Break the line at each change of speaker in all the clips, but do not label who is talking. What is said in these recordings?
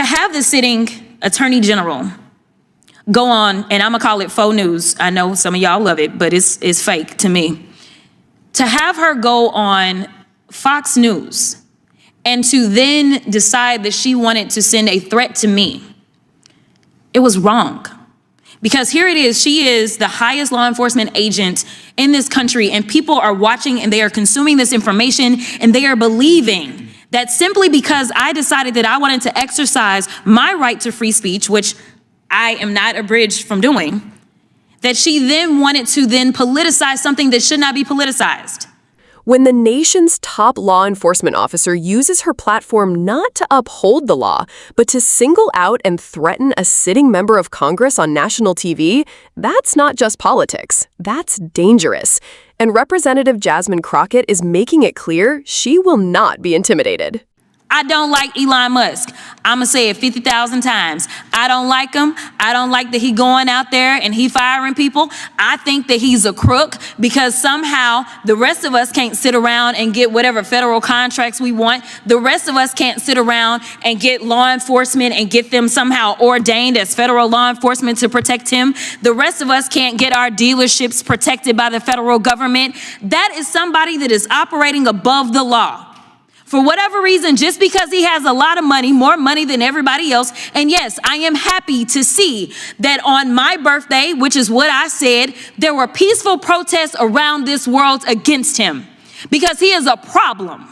To have the sitting Attorney General go on, and I'm gonna call it faux news. I know some of y'all love it, but it's fake to me. To have her go on Fox News and to then decide that she wanted to send a threat to me, it was wrong. Because here it is, she is the highest law enforcement agent in this country, and people are watching and they are consuming this information, and they are believing that simply because I decided that I wanted to exercise my right to free speech, which I am not abridged from doing, that she then wanted to then politicize something that should not be politicized.
When the nation's top law enforcement officer uses her platform not to uphold the law, but to single out and threaten a sitting member of Congress on national TV, that's not just politics. That's dangerous. And Representative Jasmine Crockett is making it clear she will not be intimidated.
I don't like Elon Musk. I'm gonna say it 50,000 times. I don't like him. I don't like that he going out there and he firing people. I think that he's a crook because somehow the rest of us can't sit around and get whatever federal contracts we want. The rest of us can't sit around and get law enforcement and get them somehow ordained as federal law enforcement to protect him. The rest of us can't get our dealerships protected by the federal government. That is somebody that is operating above the law. For whatever reason, just because he has a lot of money, more money than everybody else. And yes, I am happy to see that on my birthday, which is what I said, there were peaceful protests around this world against him because he is a problem.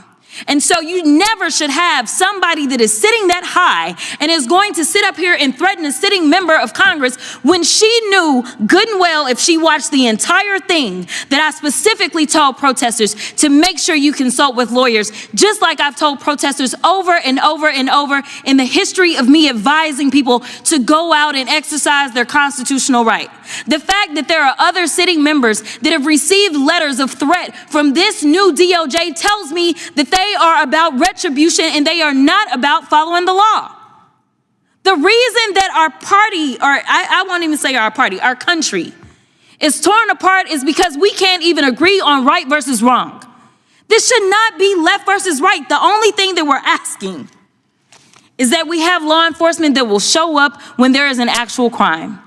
And so you never should have somebody that is sitting that high and is going to sit up here and threaten a sitting member of Congress when she knew good and well, if she watched the entire thing, that I specifically told protesters to make sure you consult with lawyers, just like I've told protesters over and over and over in the history of me advising people to go out and exercise their constitutional right. The fact that there are other sitting members that have received letters of threat from this new DOJ tells me that they are about retribution and they are not about following the law. The reason that our party, or I won't even say our party, our country is torn apart is because we can't even agree on right versus wrong. This should not be left versus right. The only thing that we're asking is that we have law enforcement that will show up when there is an actual crime.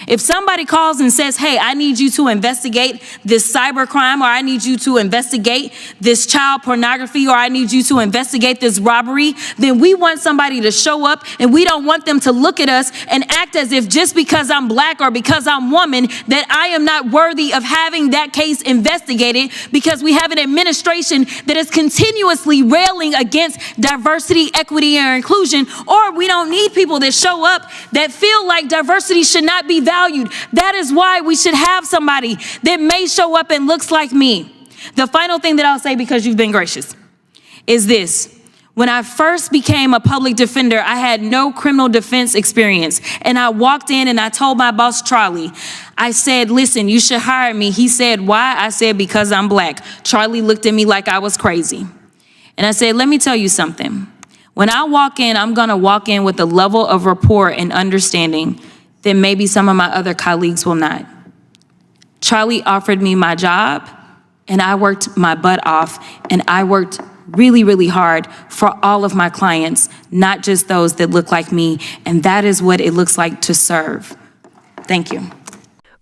If somebody calls and says, hey, I need you to investigate this cyber crime, or I need you to investigate this child pornography, or I need you to investigate this robbery, then we want somebody to show up, and we don't want them to look at us and act as if just because I'm black or because I'm woman that I am not worthy of having that case investigated, because we have an administration that is continuously railing against diversity, equity, and inclusion, or we don't need people that show up that feel like diversity should not be valued. That is why we should have somebody that may show up and looks like me. The final thing that I'll say, because you've been gracious, is this. When I first became a public defender, I had no criminal defense experience. And I walked in and I told my boss, Charlie, I said, listen, you should hire me. He said, why? I said, because I'm black. Charlie looked at me like I was crazy. And I said, let me tell you something. When I walk in, I'm going to walk in with a level of rapport and understanding that maybe some of my other colleagues will not. Charlie offered me my job, and I worked my butt off, and I worked really, really hard for all of my clients, not just those that look like me, and that is what it looks like to serve. Thank you.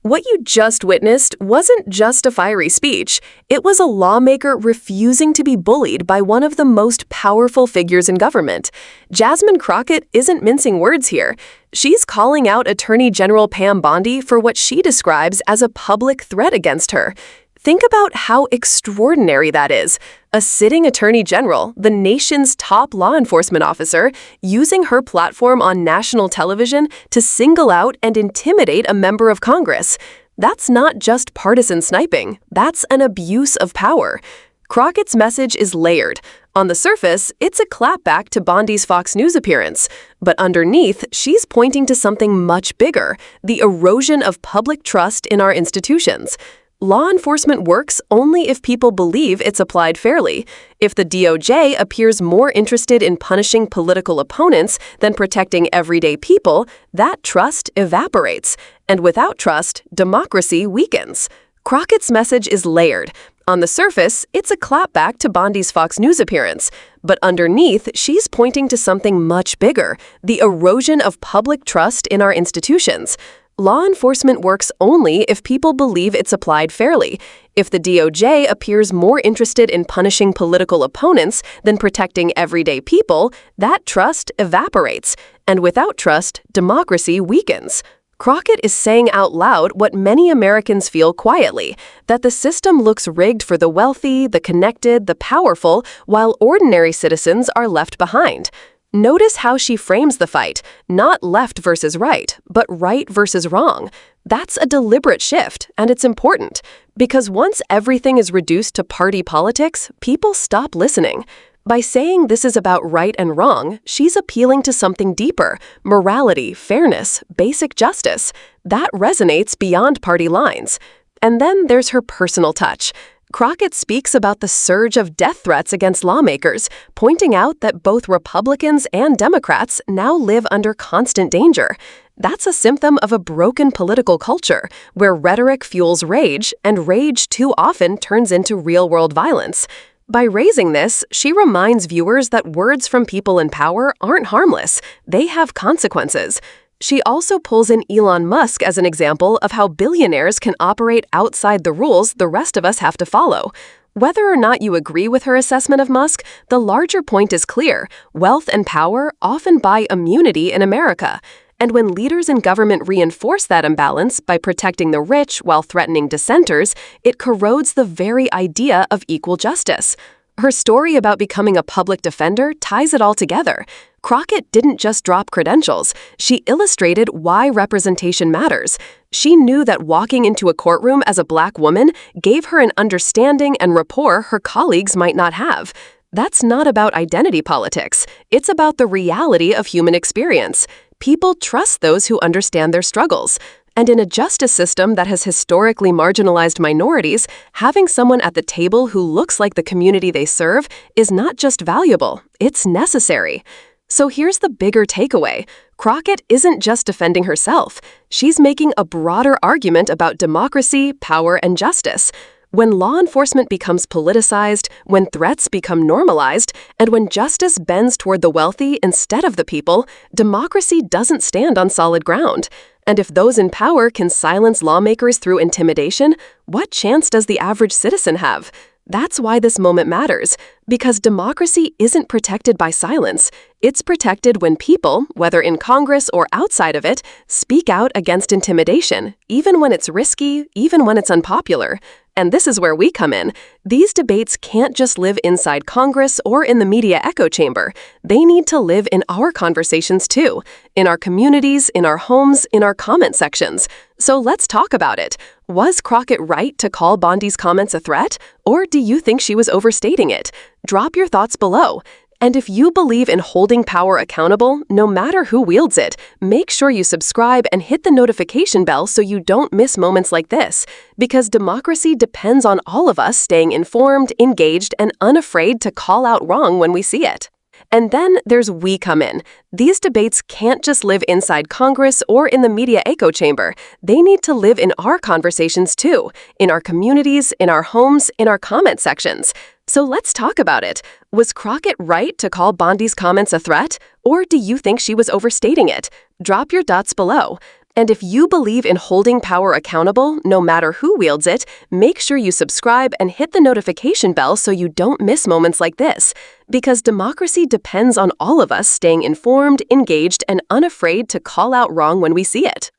What you just witnessed wasn't just a fiery speech. It was a lawmaker refusing to be bullied by one of the most powerful figures in government. Jasmine Crockett isn't mincing words here. She's calling out Attorney General Pam Bondi for what she describes as a public threat against her. Think about how extraordinary that is. A sitting attorney general, the nation's top law enforcement officer, using her platform on national television to single out and intimidate a member of Congress. That's not just partisan sniping. That's an abuse of power. Crockett's message is layered. On the surface, it's a clapback to Bondi's Fox News appearance. But underneath, she's pointing to something much bigger, the erosion of public trust in our institutions. Law enforcement works only if people believe it's applied fairly. If the DOJ appears more interested in punishing political opponents than protecting everyday people, that trust evaporates. And without trust, democracy weakens. Crockett's message is layered. On the surface, it's a clapback to Bondi's Fox News appearance, but underneath, she's pointing to something much bigger, the erosion of public trust in our institutions. Law enforcement works only if people believe it's applied fairly. If the DOJ appears more interested in punishing political opponents than protecting everyday people, that trust evaporates. And without trust, democracy weakens. Crockett is saying out loud what many Americans feel quietly, that the system looks rigged for the wealthy, the connected, the powerful, while ordinary citizens are left behind. Notice how she frames the fight, not left versus right, but right versus wrong. That's a deliberate shift, and it's important, because once everything is reduced to party politics, people stop listening. By saying this is about right and wrong, she's appealing to something deeper: morality, fairness, basic justice. That resonates beyond party lines. And then there's her personal touch. Crockett speaks about the surge of death threats against lawmakers, pointing out that both Republicans and Democrats now live under constant danger. That's a symptom of a broken political culture, where rhetoric fuels rage, and rage too often turns into real-world violence. By raising this, she reminds viewers that words from people in power aren't harmless. They have consequences. She also pulls in Elon Musk as an example of how billionaires can operate outside the rules the rest of us have to follow. Whether or not you agree with her assessment of Musk, the larger point is clear: wealth and power often buy immunity in America. And when leaders in government reinforce that imbalance by protecting the rich while threatening dissenters, it corrodes the very idea of equal justice. Her story about becoming a public defender ties it all together. Crockett didn't just drop credentials. She illustrated why representation matters. She knew that walking into a courtroom as a Black woman gave her an understanding and rapport her colleagues might not have. That's not about identity politics. It's about the reality of human experience. People trust those who understand their struggles. And in a justice system that has historically marginalized minorities, having someone at the table who looks like the community they serve is not just valuable, it's necessary. So here's the bigger takeaway. Crockett isn't just defending herself. She's making a broader argument about democracy, power, and justice. When law enforcement becomes politicized, when threats become normalized, and when justice bends toward the wealthy instead of the people, democracy doesn't stand on solid ground. And if those in power can silence lawmakers through intimidation, what chance does the average citizen have? That's why this moment matters, because democracy isn't protected by silence. It's protected when people, whether in Congress or outside of it, speak out against intimidation, even when it's risky, even when it's unpopular. And this is where we come in. These debates can't just live inside Congress or in the media echo chamber. They need to live in our conversations too, in our communities, in our homes, in our comment sections. So let's talk about it. Was Crockett right to call Bondi's comments a threat? Or do you think she was overstating it? Drop your thoughts below. And if you believe in holding power accountable, no matter who wields it, make sure you subscribe and hit the notification bell so you don't miss moments like this. Because democracy depends on all of us staying informed, engaged, and unafraid to call out wrong when we see it. And then there's we come in. These debates can't just live inside Congress or in the media echo chamber. They need to live in our conversations too, in our communities, in our homes, in our comment sections. So let's talk about it. Was Crockett right to call Bondi's comments a threat? Or do you think she was overstating it? Drop your thoughts below. And if you believe in holding power accountable, no matter who wields it, make sure you subscribe and hit the notification bell so you don't miss moments like this. Because democracy depends on all of us staying informed, engaged, and unafraid to call out wrong when we see it.